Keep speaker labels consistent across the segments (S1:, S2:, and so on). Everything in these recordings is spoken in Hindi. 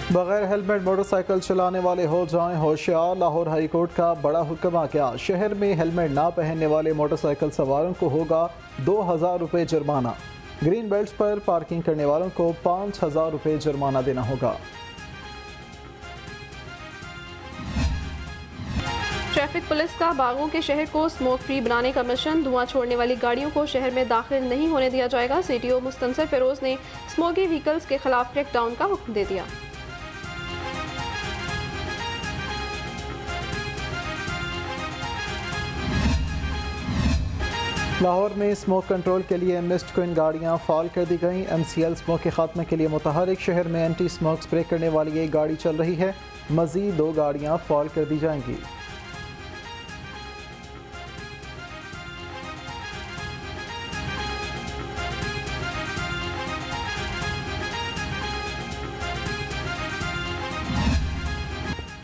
S1: बगैर हेलमेट मोटरसाइकिल चलाने वाले हो जाएं होशियार। लाहौर हाई कोर्ट का बड़ा हुक्म आ गया। शहर में हेलमेट ना पहनने वाले मोटरसाइकिल सवारों को होगा 2000 रुपये जुर्माना। ग्रीन बेल्ट पर पार्किंग करने वालों को 5000 रुपये जुर्माना देना होगा।
S2: ट्रैफिक पुलिस का बागों के शहर को स्मोक फ्री बनाने का मिशन। धुआं छोड़ने वाली गाड़ियों को शहर में दाखिल नहीं होने दिया जाएगा। CTO मुस्तनसर फिरोज ने स्मोकी व्हीकल्स के खिलाफ क्रैकडाउन का हुक्म दे दिया।
S1: लाहौर में स्मोक कंट्रोल के लिए मिस्ट क्वीन गाड़ियां फाल कर दी गईं। MCL स्मोक के खात्मे के लिए मुतहरिक। शहर में एंटी स्मोक स्प्रे करने वाली एक गाड़ी चल रही है। मजीद 2 गाड़ियां फाल कर दी जाएंगी।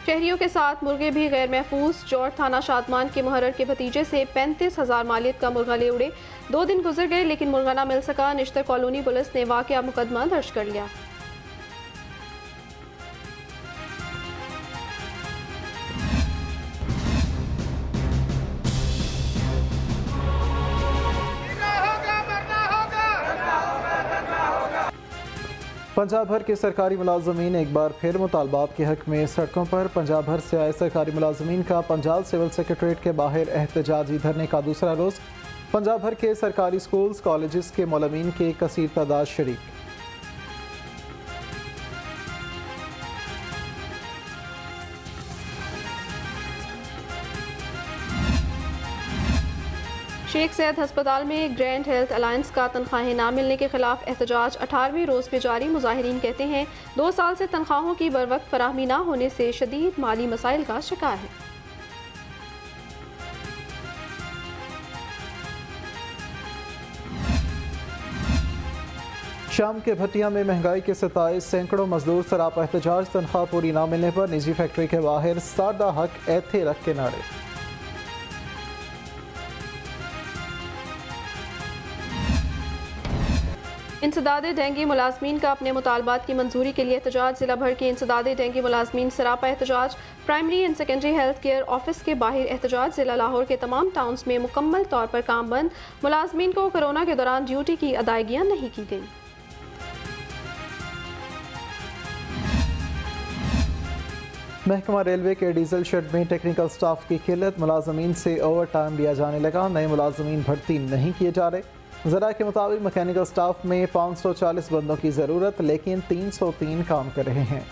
S2: शहरियों के साथ मुर्गे भी गैर महफूज। चौड़ थाना शादमान के मुहर्रर के भतीजे से 35,000 मालियत का मुर्गा ले उड़े। 2 दिन गुजर गए लेकिन मुर्गा ना मिल सका। निश्तर कॉलोनी पुलिस ने वाकया मुकदमा दर्ज कर लिया।
S1: पंजाब भर के सरकारी मुलाजमीन एक बार फिर मुतालबात के हक में सड़कों पर। पंजाब भर से आए सरकारी मुलाजमीन का पंजाब सिविल सेक्रेटरीट के बाहर एहतजाजी धरने का दूसरा रोज़। पंजाब भर के सरकारी स्कूल्स कॉलेजेस के मुलाजमीन के कसीर तादाद शरीक।
S2: शेख सैयद हस्पताल में ग्रैंड हेल्थ अलायंस का तनख्वाहें ना मिलने के खिलाफ एहतजाज 18वें रोज़ पे जारी। मुजाहिरीन कहते हैं 2 साल से तनख्वाहों की बरवक्त फराहमी ना होने से शदीद माली मसाइल का शिकार है।
S1: शाम के भटिया में महंगाई के 27 सैकड़ों मजदूर सरापा एहतजाज। तनख्वाह पूरी ना मिलने पर निजी फैक्ट्री के बाहर सादा हक ऐथे रख के नारे।
S2: इंसदादे डेंगी मुलाजमीन का अपने मुतालबात की मंजूरी के लिए एहतजाज। जिला भर के इंसदादे डेंगी मुलाजमीन सरापा एहतजाज। Primary and secondary health care office के बाहर एहतजाज। जिला लाहौर के तमाम टाउन्स में मुकम्मल तौर पर काम बंद। मुलाजमीन को कोरोना के दौरान ड्यूटी की अदायगियाँ नहीं की गई।
S1: महकमा रेलवे के डीजल शेड में टेक्निकल स्टाफ की किल्लत। मुलाजमीन से ओवर टाइम लिया जाने लगा। नए मुलाजमीन भर्ती नहीं किए जा रहे। ज़रा के मुताबिक मैकेनिकल स्टाफ में 540 बंदों की ज़रूरत, लेकिन 303 काम कर रहे हैं।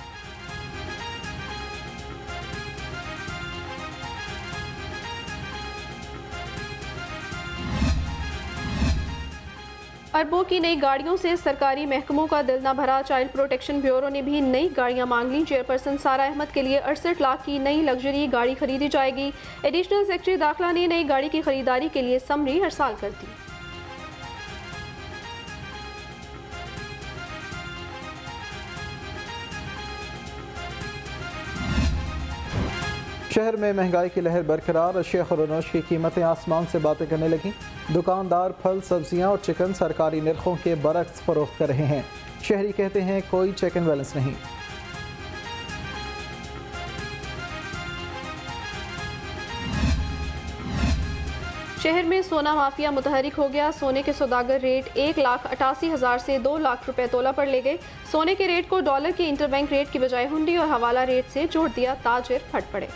S2: अरबों की नई गाड़ियों से सरकारी महकमों का दिल न भरा। चाइल्ड प्रोटेक्शन ब्यूरो ने भी नई गाड़ियां मांग ली। चेयरपर्सन सारा अहमद के लिए 68 लाख की नई लग्जरी गाड़ी खरीदी जाएगी। एडिशनल सेक्रेटरी दाखिला ने नई गाड़ी की खरीदारी के लिए समरी अरसाल कर दी।
S1: शहर में महंगाई की लहर बरकरार। अशिया खुरनोश की कीमतें आसमान से बातें करने लगी। दुकानदार फल, सब्जियां और चिकन सरकारी निर्खों के बरक्स फरोख्त कर रहे हैं। शहरी कहते हैं कोई चेक एंड बैलेंस नहीं।
S2: शहर में सोना माफिया मुतहरिक हो गया। सोने के सौदागर रेट 1,88,000 से 2 लाख रुपए तोला पर ले गए। सोने के रेट को डॉलर के इंटरबैंक रेट की बजाय हुंडी और हवाला रेट से जोड़ दिया। ताजिर फट पड़े।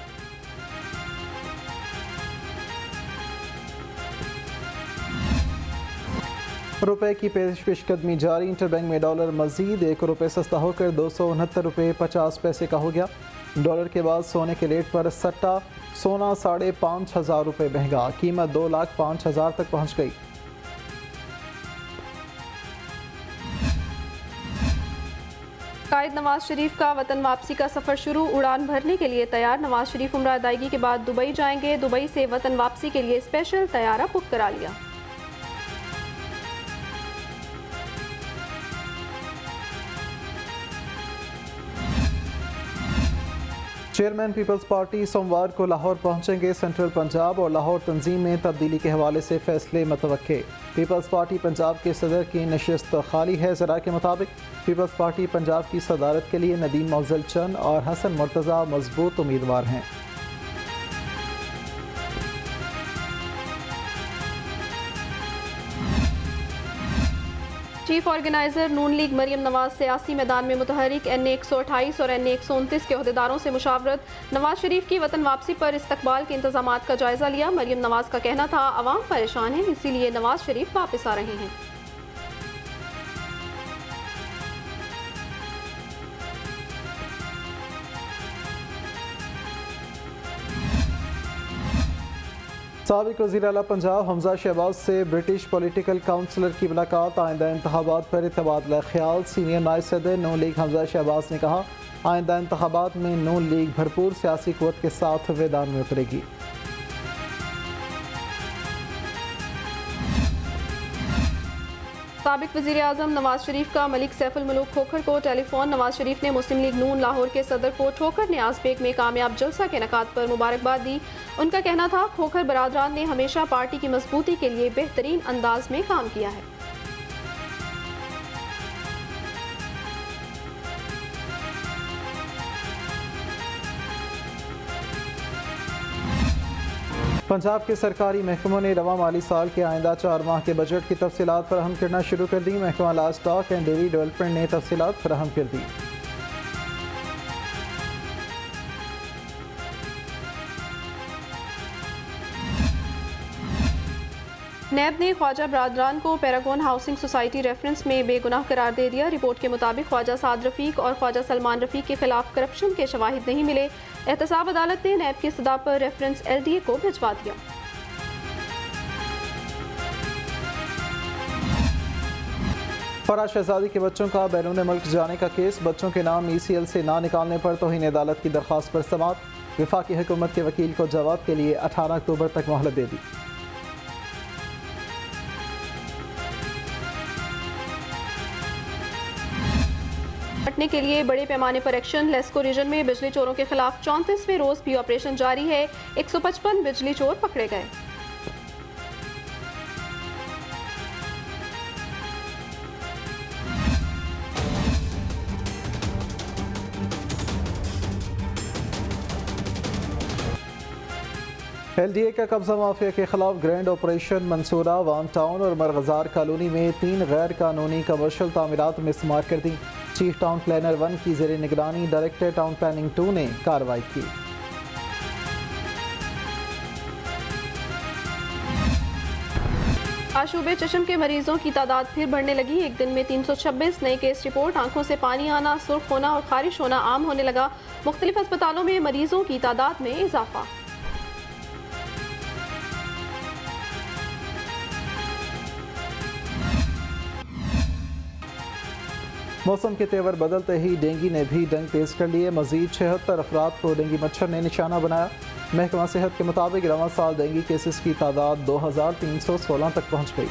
S1: रुपए की पेशकदमी जारी। इंटरबैंक में डॉलर मजीद 1 रुपये सस्ता होकर 269 रुपये 50 पैसे का हो गया। डॉलर के बाद सोने के रेट पर सट्टा। सोना 5,500 रुपये महंगा। कीमत 2,05,000 तक पहुंच गई।
S2: कायद नवाज शरीफ का वतन वापसी का सफर शुरू। उड़ान भरने के लिए तैयार। नवाज शरीफ उम्रा अदायगी के बाद दुबई जाएंगे। दुबई से वतन वापसी के लिए स्पेशल तैयारा बुक करा लिया।
S1: चेयरमैन पीपल्स पार्टी सोमवार को लाहौर पहुंचेंगे। सेंट्रल पंजाब और लाहौर तंजीम में तब्दीली के हवाले से फैसले मतवक्के। पीपल्स पार्टी पंजाब के सदर की नशिस्त खाली है। ज़रा के मुताबिक पीपल्स पार्टी पंजाब की सदारत के लिए नदीम अफजल चंद और हसन मुर्तज़ा मजबूत उम्मीदवार हैं।
S2: चीफ ऑर्गेनाइजर नून लीग मरियम नवाज सियासी मैदान में मुतहरिक NA 128 और NA 129 के अहदेदारों से मुशावरत। नवाज शरीफ की वतन वापसी पर इस्तकबाल के इंतजामात का जायजा लिया। मरियम नवाज का कहना था अवाम परेशान है, इसीलिए नवाज शरीफ वापस आ रहे हैं।
S1: साबिक वज़ीर आला पंजाब हमजा शहबाज से ब्रिटिश पॉलिटिकल काउंसलर की मुलाकात। आइंदा इंतखाबात पर तबादला ख्याल। सीनियर नायब सदर नून लीग हमजा शहबाज ने कहा आइंदा इंतखाबात में नून लीग भरपूर सियासी क़ुव्वत के साथ मैदान में उतरेगी।
S2: साबिक वज़ीर आज़म नवाज शरीफ का मलिक सैफुल मुल्क खोखर को टेलीफोन। नवाज शरीफ ने मुस्लिम लीग नून लाहौर के सदर को ठोकर न्याज बेग में कामयाब जलसा के इनेकाद पर मुबारकबाद दी। उनका कहना था खोखर बरादरान ने हमेशा पार्टी की मजबूती के लिए बेहतरीन अंदाज में काम किया है।
S1: पंजाब के सरकारी महकमों ने रवा माली साल के आइंदा 4 माह के बजट की तफसीलात फराहम करना शुरू कर दी। महकमा live stock and dairy development ने तफसीलात फराहम कर दी।
S2: नैब ने ख्वाजा बरादरान को पैरागॉन हाउसिंग सोसाइटी रेफरेंस में बेगुनाह करार दे दिया। रिपोर्ट के मुताबिक ख्वाजा साद रफ़ीक और ख्वाजा सलमान रफ़ीक के खिलाफ करप्शन के शवाहिद नहीं मिले। एहतसाब अदालत ने नैब की इस्तदा पर रेफरेंस LDA को भिजवा दिया।
S1: फराज शहजादी के बच्चों का बैरून मुल्क जाने का केस। बच्चों के नाम ECL से ना निकालने पर तौहीन अदालत की दरख्वास्त पर समाअत। वफाकी हुकूमत के वकील को जवाब के लिए 18 अक्टूबर तक मोहलत दे दी।
S2: निपटने के लिए बड़े पैमाने पर एक्शन। लेस्को रीजन में बिजली चोरों के खिलाफ 34वें रोज भी ऑपरेशन जारी है। 155 बिजली चोर पकड़े गए।
S1: LDA का कब्जा माफिया के खिलाफ ग्रैंड ऑपरेशन मंसूरा। वाम टाउन और मरगजार कॉलोनी में 3 गैर कानूनी कमर्शियल तामीरात में इस्तेमाल कर दी। चीफ टाउन प्लानर 1 की ज़ेर निगरानी डायरेक्टर टाउन प्लानिंग 2 ने कार्रवाई की।
S2: आशूबे चश्म के मरीजों की तादाद फिर बढ़ने लगी। एक दिन में 326 नए केस रिपोर्ट। आंखों से पानी आना, सुर्ख होना और खारिश होना आम होने लगा। मुख्तलिफ अस्पतालों में मरीजों की तादाद में इजाफा।
S1: मौसम के तेवर बदलते ही डेंगू ने भी डंक तेज कर लिए। मजीद 76 अफराद को डेंगू मच्छर ने निशाना बनाया। महकमा सेहत के मुताबिक रवां साल डेंगू केसेस की तादाद 2316 तक पहुँच गई।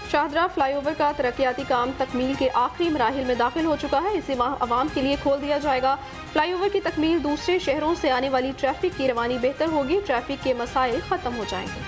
S2: शाहदरा फ्लाईओवर का तरक्याती काम तकमील के आखिरी मराहिल में दाखिल हो चुका है। इसी माह आवाम के लिए खोल दिया जाएगा। फ्लाईओवर की तकमील दूसरे शहरों से आने वाली ट्रैफिक की रवानी बेहतर होगी। ट्रैफिक के मसाइल खत्म हो जाएंगे।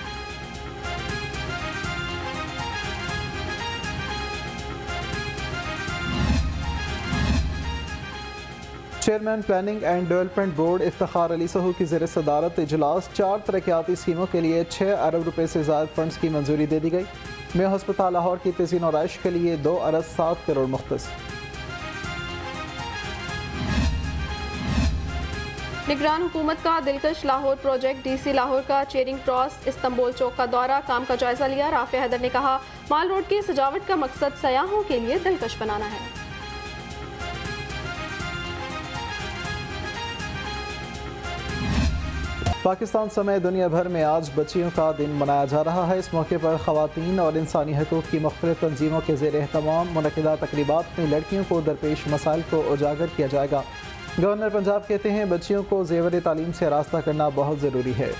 S1: Chairman planning and development board Iftikhar Ali Sahu की ज़ेर सदारत इजलास। 4 तरक्याती स्कीमों के लिए 6 अरब रुपए से ज़ायद फंड्स की मंजूरी दे दी गई। मेयो हस्पताल लाहौर की तज़ीन और आइश के लिए 2 अरब 7 करोड़ मुख्तस।
S2: निगरान हुकूमत का दिलकश लाहौर प्रोजेक्ट। DC लाहौर का चेरिंग क्रॉस इस्तांबुल चौक का दौरा, काम का जायजा लिया। राफे हैदर ने कहा माल रोड की सजावट का मकसद सयाहों के लिए दिलकश बनाना है।
S1: पाकिस्तान समेत दुनिया भर में आज बच्चियों का दिन मनाया जा रहा है। इस मौके पर ख़वातीन और इंसानी हकूक़ की मुख्तलिफ तंजीमों के ज़ेर एहतमाम मुनक़िदा तक़रीबात में लड़कियों को दरपेश मसाइल को उजागर किया जाएगा। गवर्नर पंजाब कहते हैं बच्चियों को ज़ेवर तालीम से आरास्ता करना बहुत ज़रूरी है।